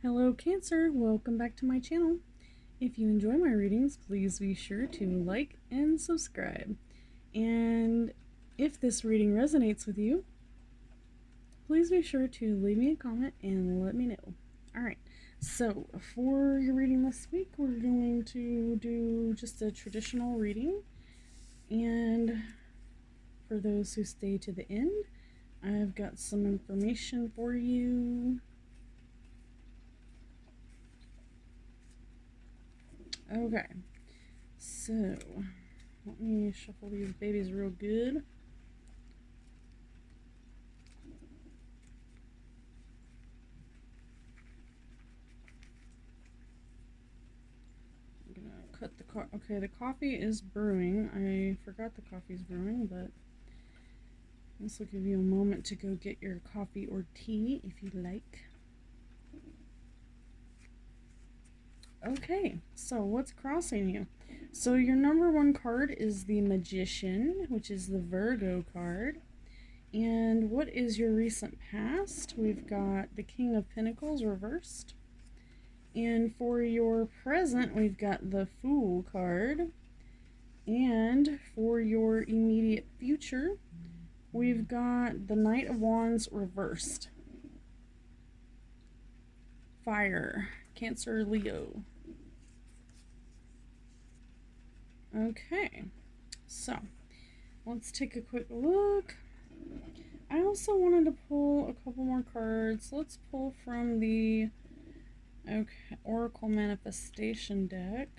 Hello Cancer, welcome back to my channel. If you enjoy my readings, please be sure to like and subscribe. And if this reading resonates with you, please be sure to leave me a comment and let me know. Alright, so for your reading this week, we're going to do just a traditional reading. And for those who stay to the end, I've got some information for you. Okay, so let me shuffle these babies real good. I'm gonna cut the okay, the coffee is brewing. I forgot the coffee's brewing, but this will give you a moment to go get your coffee or tea if you like. Okay, so what's crossing you? So your number one card is the Magician, which is the Virgo card. And what is your recent past? We've got the King of Pentacles reversed. And for your present, we've got the Fool card. And for your immediate future, we've got the Knight of Wands reversed. Fire, Cancer, Leo. Okay, so let's take a quick look. I also wanted to pull a couple more cards. Let's pull from the Oracle Manifestation deck.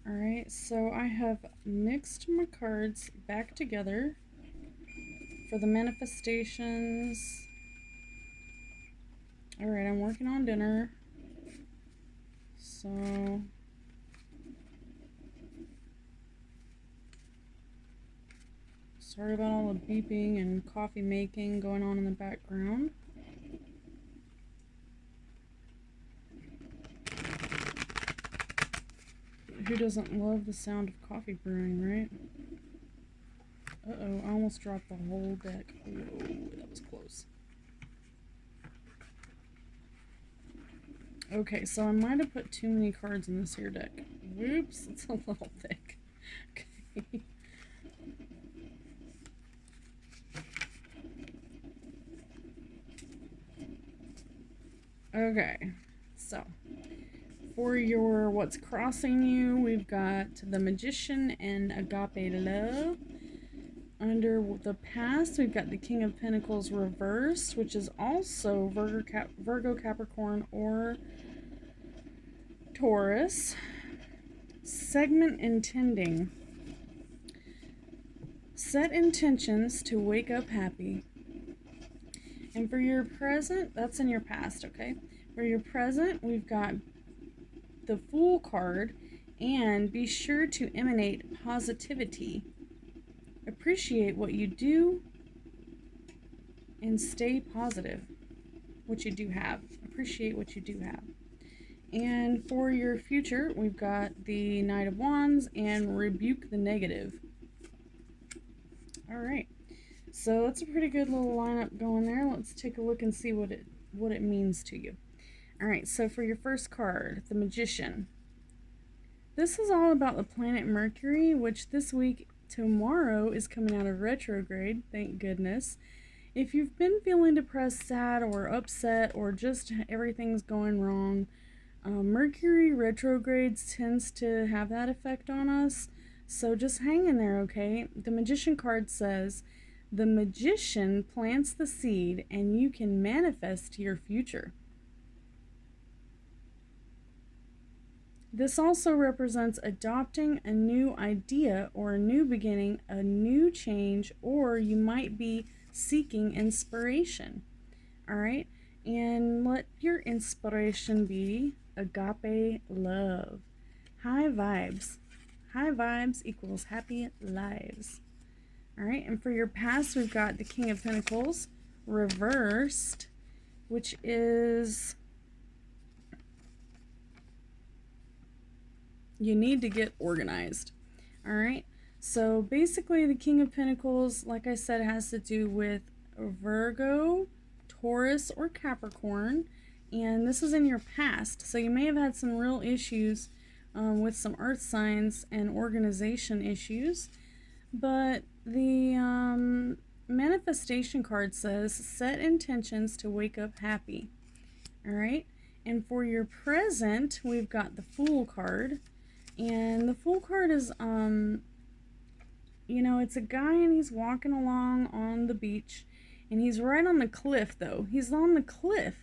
Alright, so I have mixed my cards back together for the manifestations. Alright, I'm working on dinner. So sorry about all the beeping and coffee making going on in the background. Who doesn't love the sound of coffee brewing, right? Uh-oh, I almost dropped the whole deck. Whoa, that was close. Okay, so I might have put too many cards in this here deck. Whoops, it's a little thick. Okay. Okay, so for your what's crossing you, we've got the Magician and Agape Love. Under the past, we've got the King of Pentacles reversed, which is also Virgo, Capricorn, or Taurus. Segment intending. Set intentions to wake up happy. And for your present, that's in your past, okay? For your present, we've got the Fool card, and be sure to emanate positivity. Appreciate what you do and stay positive. What you do have. Appreciate what you do have. And for your future, we've got the Knight of Wands and rebuke the negative. Alright. So that's a pretty good little lineup going there. Let's take a look and see what it means to you. Alright, so for your first card, the Magician. This is all about the planet Mercury, which this week, tomorrow, is coming out of retrograde, thank goodness. If you've been feeling depressed, sad, or upset, or just everything's going wrong, Mercury retrogrades tends to have that effect on us. So just hang in there, okay? The Magician card says, the Magician plants the seed and you can manifest your future. This also represents adopting a new idea or a new beginning, a new change, or you might be seeking inspiration. Alright? And let your inspiration be agape love. High vibes. High vibes equals happy lives. Alright, and for your past, we've got the King of Pentacles reversed, which is you need to get organized. Alright, so basically the King of Pentacles, like I said, has to do with Virgo, Taurus, or Capricorn. and this is in your past. So you may have had some real issues with some earth signs and organization issues. But the manifestation card says, set intentions to wake up happy. All right. And for your present, we've got the Fool card. And the Fool card is, it's a guy and he's walking along on the beach. And he's right on the cliff, though. He's on the cliff.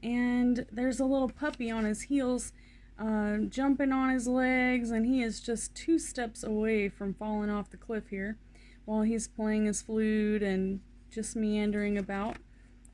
And there's a little puppy on his heels, jumping on his legs. And he is just 2 steps away from falling off the cliff here, while he's playing his flute and just meandering about.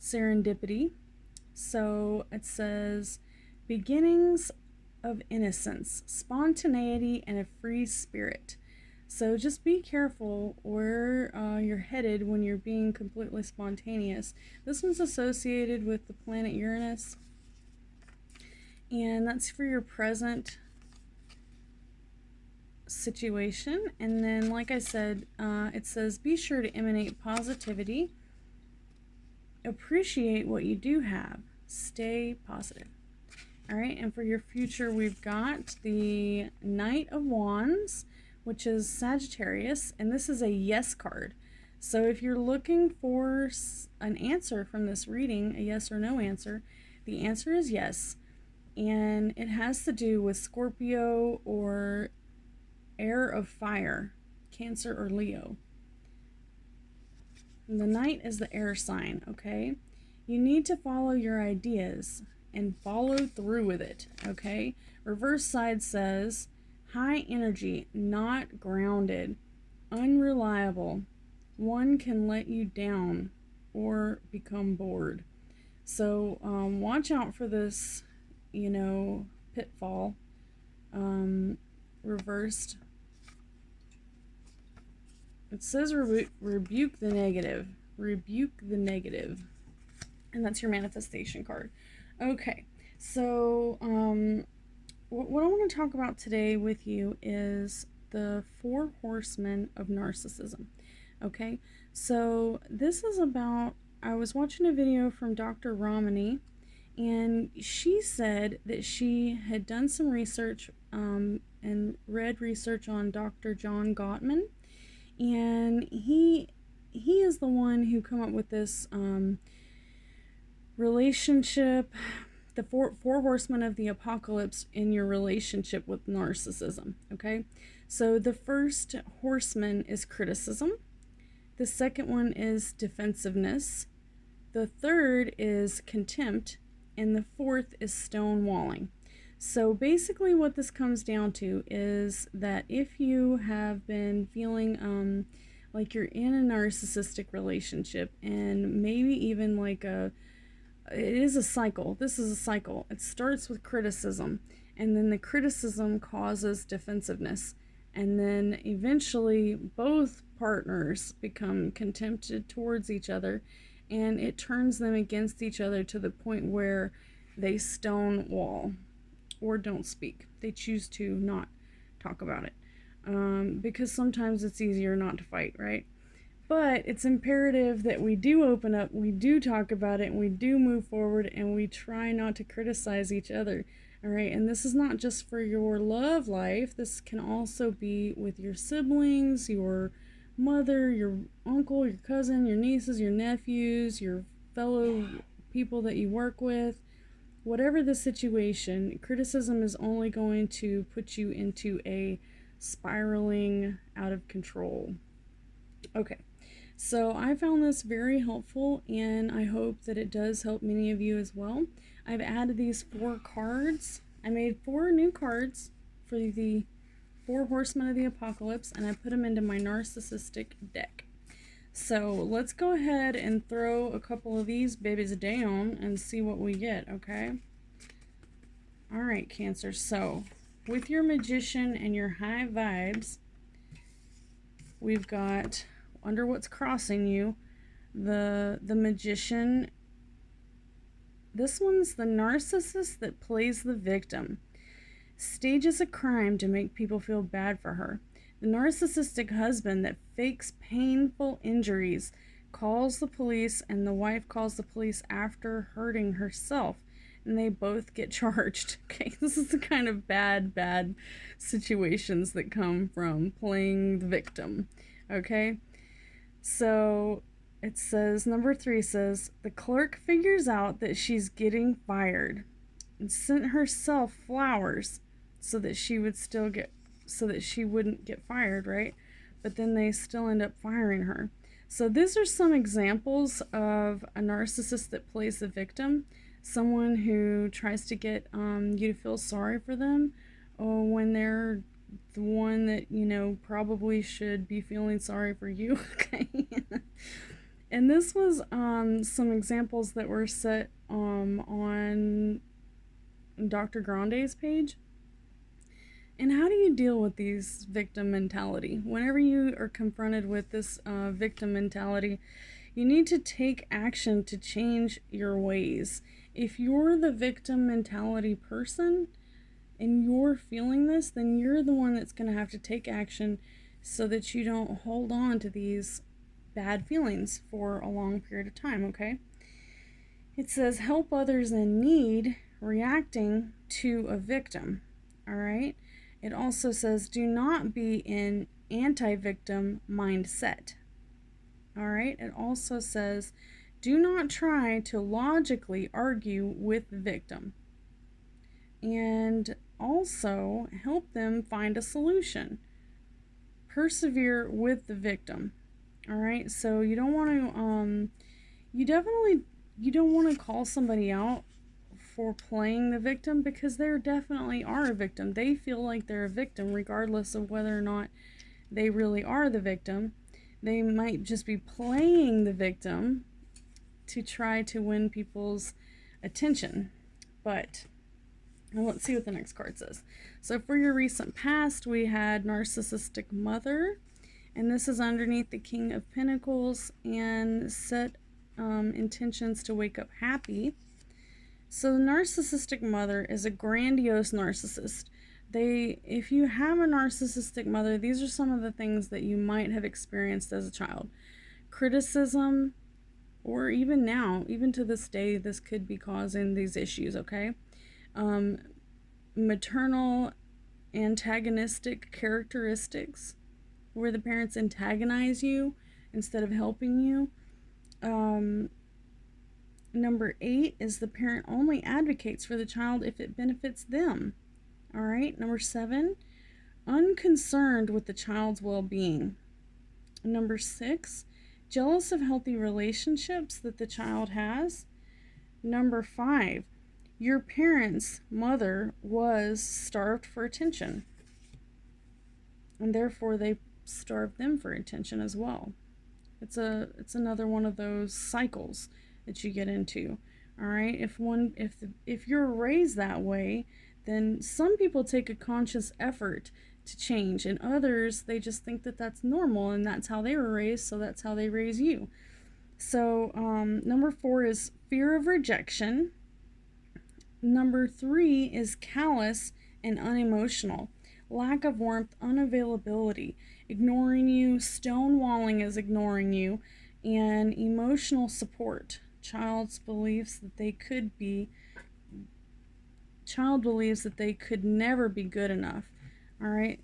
Serendipity. So it says, beginnings of innocence, spontaneity, and a free spirit. So just be careful where you're headed when you're being completely spontaneous. This one's associated with the planet Uranus, and that's for your present situation. And then, like I said, it says, be sure to emanate positivity. Appreciate what you do have. Stay positive. All right, and for your future, we've got the Knight of Wands, which is Sagittarius, and this is a yes card. So if you're looking for an answer from this reading, a yes or no answer, the answer is yes. And it has to do with Scorpio or air of fire, Cancer or Leo. And the Knight is the air sign, okay? You need to follow your ideas and follow through with it, okay? Reverse side says, high energy, not grounded, unreliable. One can let you down or become bored. So watch out for this, pitfall. Reversed. It says rebuke the negative. Rebuke the negative. And that's your manifestation card. Okay, so what I want to talk about today with you is the 4 Horsemen of Narcissism. Okay, so this is about, I was watching a video from Dr. Ramani, and she said that she had done some research and read research on Dr. John Gottman, and he is the one who come up with this relationship, the four horsemen of the apocalypse in your relationship with narcissism. Okay, so the first horseman is criticism, the second one is defensiveness, the third is contempt, and the fourth is stonewalling. So basically what this comes down to is that if you have been feeling like you're in a narcissistic relationship, and maybe even like it is a cycle. This is a cycle. It starts with criticism, and then the criticism causes defensiveness, and then eventually both partners become contempted towards each other, and it turns them against each other to the point where they stonewall or don't speak. They choose to not talk about it because sometimes it's easier not to fight, right? But it's imperative that we do open up, we do talk about it, and we do move forward, and we try not to criticize each other. All right, and this is not just for your love life. This can also be with your siblings, your mother, your uncle, your cousin, your nieces, your nephews, your fellow people that you work with. Whatever the situation, criticism is only going to put you into a spiraling out of control. Okay. So I found this very helpful, and I hope that it does help many of you as well. I've added these 4 cards. I made 4 new cards for the 4 Horsemen of the Apocalypse, and I put them into my narcissistic deck. So let's go ahead and throw a couple of these babies down and see what we get, okay? All right, Cancer. So with your Magician and your high vibes, we've got, under what's crossing you, the Magician. This one's the narcissist that plays the victim, stages a crime to make people feel bad for her. The narcissistic husband that fakes painful injuries, calls the police, and the wife calls the police after hurting herself. and they both get charged. Okay, this is the kind of bad situations that come from playing the victim. Okay, so it says, number 3 says, the clerk figures out that she's getting fired and sent herself flowers so that she wouldn't get fired, right? But then they still end up firing her. So these are some examples of a narcissist that plays the victim, someone who tries to get you to feel sorry for them, or when they're the one that, you know, probably should be feeling sorry for you. Okay. And this was some examples that were set on Dr. Grande's page. And how do you deal with these victim mentality? Whenever you are confronted with this victim mentality, you need to take action to change your ways. If you're the victim mentality person and you're feeling this, then you're the one that's going to have to take action so that you don't hold on to these bad feelings for a long period of time, okay? It says, help others in need, reacting to a victim, all right? It also says, do not be in anti-victim mindset. All right. It also says, do not try to logically argue with the victim. And also help them find a solution. Persevere with the victim. All right. So you don't want to, you don't want to call somebody out for playing the victim, because they definitely are a victim. They feel like they're a victim regardless of whether or not they really are the victim. They might just be playing the victim to try to win people's attention. But let's see what the next card says. So for your recent past, we had Narcissistic Mother, and this is underneath the King of Pentacles, and set intentions to wake up happy. So the narcissistic mother is a grandiose narcissist. If you have a narcissistic mother, these are some of the things that you might have experienced as a child. Criticism, or even now, even to this day, this could be causing these issues, okay? Maternal antagonistic characteristics, where the parents antagonize you instead of helping you. Number 8 is the parent only advocates for the child if it benefits them. All right. Number 7, unconcerned with the child's well-being. Number 6, jealous of healthy relationships that the child has. Number 5, your parent's mother was starved for attention, and therefore they starved them for attention as well. It's another one of those cycles that you get into. All right, if you're raised that way, then some people take a conscious effort to change, and others, they just think that that's normal and that's how they were raised, so that's how they raise you. So number 4 is fear of rejection. Number 3 is callous and unemotional, lack of warmth, unavailability, ignoring you, stonewalling is ignoring you, and emotional support. Child believes that they could never be good enough. All right.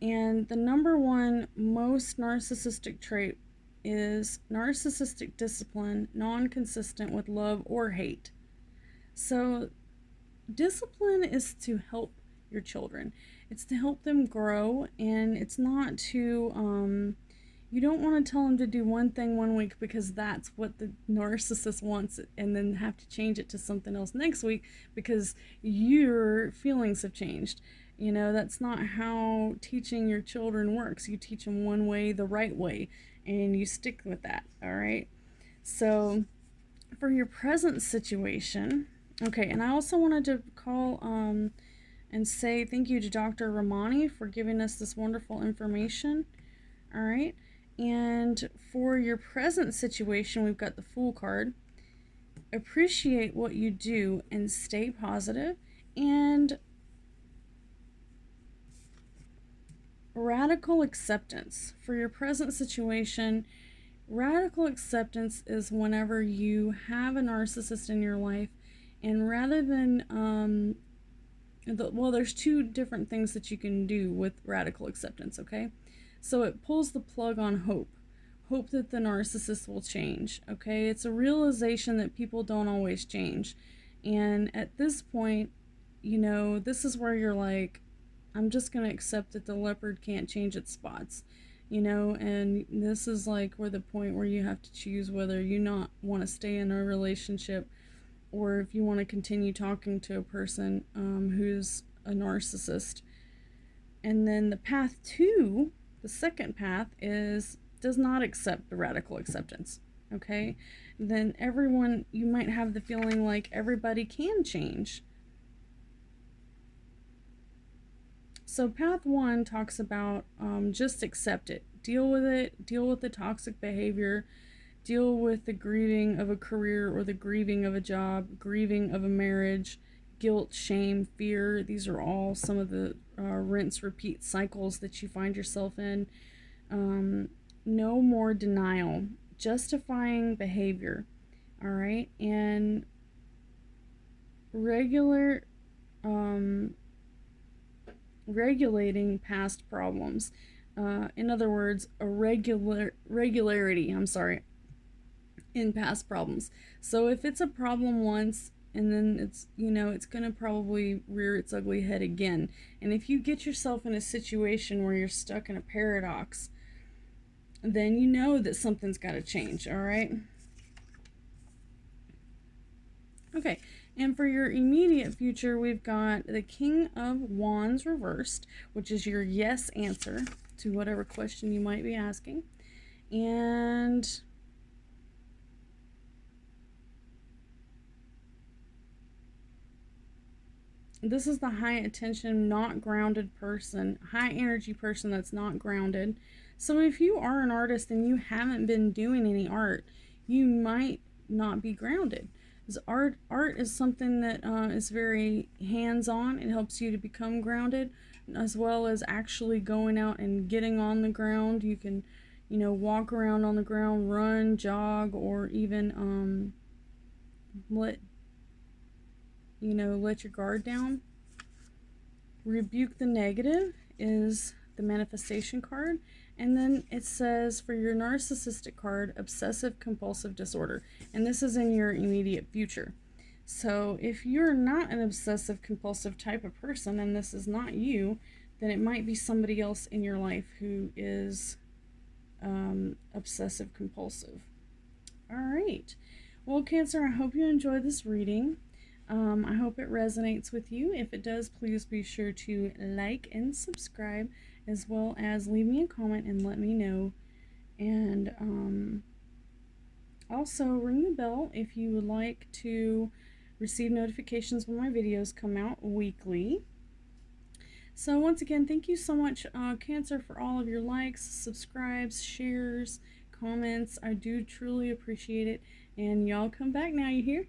And the number 1 most narcissistic trait is narcissistic discipline, non-consistent with love or hate. So discipline is to help your children. It's to help them grow, and it's not to you don't want to tell them to do one thing one week because that's what the narcissist wants, and then have to change it to something else next week because your feelings have changed. You know, that's not how teaching your children works. You teach them one way, the right way, and you stick with that, all right? So for your present situation, okay, and I also wanted to call and say thank you to Dr. Ramani for giving us this wonderful information, all right? And for your present situation, we've got the Fool card. Appreciate what you do and stay positive. And radical acceptance. For your present situation, radical acceptance is whenever you have a narcissist in your life And rather than, well, there's two different things that you can do with radical acceptance, okay? So it pulls the plug on hope. Hope that the narcissist will change, okay? It's a realization that people don't always change. And at this point, you know, this is where you're like, I'm just going to accept that the leopard can't change its spots, you know, and this is like where the point where you have to choose whether you not want to stay in a relationship or if you want to continue talking to a person who's a narcissist. And then the path two, the second path, is does not accept the radical acceptance, okay? Then everyone, you might have the feeling like everybody can change. So path one talks about just accept it. Deal with it. Deal with the toxic behavior. Deal with the grieving of a career or the grieving of a job, grieving of a marriage, guilt, shame, fear. These are all some of the rinse, repeat cycles that you find yourself in. No more denial. Justifying behavior. All right. And regulating past problems. In other words, a regularity, in past problems. So if it's a problem once and then it's, you know, it's going to probably rear its ugly head again. And if you get yourself in a situation where you're stuck in a paradox, then you know that something's got to change, all right? Okay, and for your immediate future, we've got the King of Wands reversed, which is your yes answer to whatever question you might be asking. And this is the high attention, not grounded person, high energy person that's not grounded. So if you are an artist and you haven't been doing any art, you might not be grounded. Art is something that is very hands-on. It helps you to become grounded, as well as actually going out and getting on the ground. You can, you know, walk around on the ground, run, jog, or even let your guard down. Rebuke the negative is the manifestation card. And then it says for your narcissistic card, obsessive compulsive disorder. And this is in your immediate future. So if you're not an obsessive compulsive type of person and this is not you, then it might be somebody else in your life who is obsessive compulsive. All right. Well, Cancer, I hope you enjoyed this reading. I hope it resonates with you. If it does, please be sure to like and subscribe, as well as leave me a comment and let me know. And also ring the bell if you would like to receive notifications when my videos come out weekly. So once again, thank you so much, Cancer, for all of your likes, subscribes, shares, comments. I do truly appreciate it. And y'all come back now, you hear?